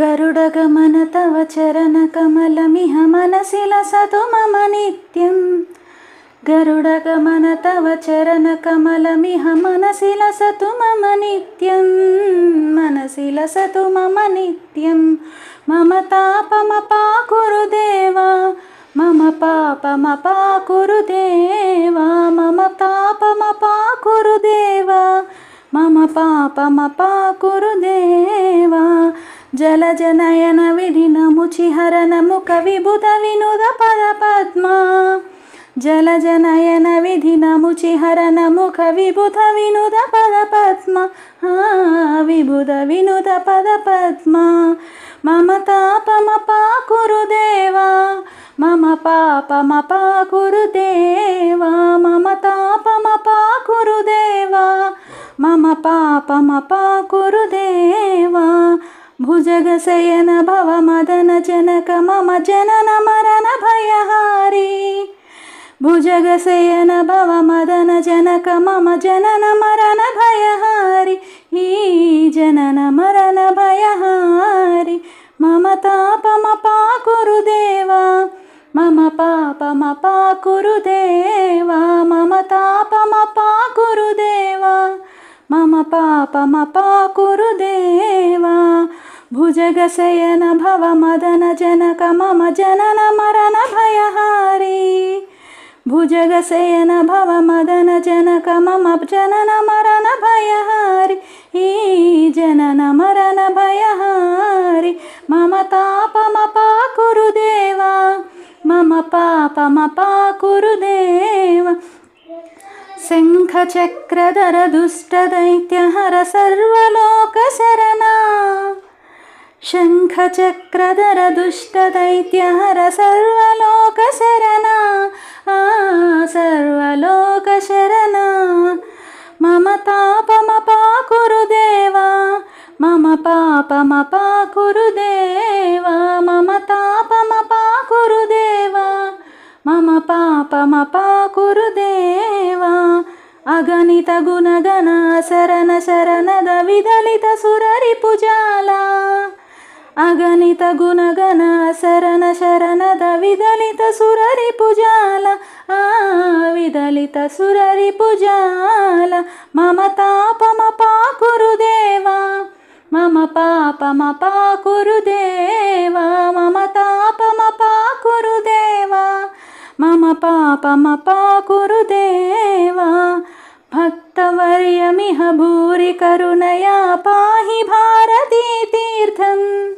गरुडगमन तव चरणकमलमिह मनसि लसतु मम नित्यं। गरुडगमन तव चरणकमलमिह मनसि लसतु मम नित्यं। मनसि लसतु मम नित्यं। मम तापमपाकुरु देवा, मम पापमपाकुरु देवा, मम तापमपाकुरु देवा, मम पापमपाकुरु देवा। जलजनयन विधिनमुचिहरन मुख विबुध विनुद पद पद्मा। जलजनयन विधिनमुचिहरन मुख विबुध विनुद पद पद्मा। विबुध विनुद पद पद्मा। मम तापमपाकुरु देवा, मम पापमपाकुरु देवा, मम तापमपाकुरु देवा, मम पापमपाकुरु देवा। भुजगशयन भवमदन जनक मम जनन मरण भयहारी। भुजगशयन भवमदन जनक मम जनन मरण भयहारी। जनन मरण भयहारी। मम तापमपाकुरु देवा, मम पापमपाकुरु देवा, मम तापमपाकुरु देवा, मम पापमपाकुरु देवा। भुजगशयन भवमदन जनक मम जनन मरण भयहारी। भुजगशयन भवमदन जनक मम जनन मरण भयहारी। जनन मरण भयहारी। मम तापमपाकुरु देवा, मम पापमपाकुरु देवा। शङ्खचक्रधर दुष्टदैत्यहर सर्वलोकशरणा। शङ्खचक्रधर दुष्टदैत्यहर सर्वलोकशरणा। सर्वलोकशरणा। मम तापमपाकुरु देवा, मम पापमपाकुरु देवा, मम तापमपाकुरु देवा, मम पापमपाकुरु देवा। अगणित गुणगण शरण शरणद विदलित सुररिपुजाला। अगणित गुणगण शरण शरणद विदलित सुररिपुजाला। विदलित सुररिपुजाला। मम तापमपाकुरु देवा, मम पापमपाकुरु देवा, मम तापमपाकुरु देवा, मम पापमपाकुरु देवा। भक्तवर्यमिह भूरि करुणया पाहि भारती तीर्थं।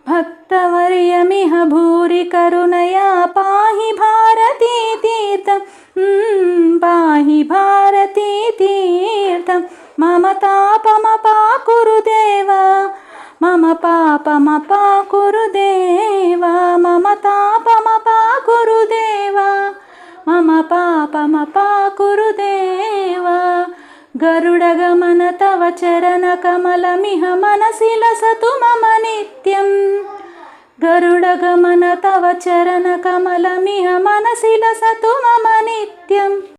भक्तवर्यमिह भूरि करुणया पाहि भारती तीर्थं। पाहि भारती तीर्थं। मम तापमपाकुरु देवा, मम पापमपाकुरु देवा, मम तापमपाकुरु देवा, मम पापमपाकुरु देवा। गरुडगमन तव चरणकमलमिह मनसि लसतु मम नित्यं। गरुडगमन तव चरणकमलमिह मनसि लसतु मम नित्यम्।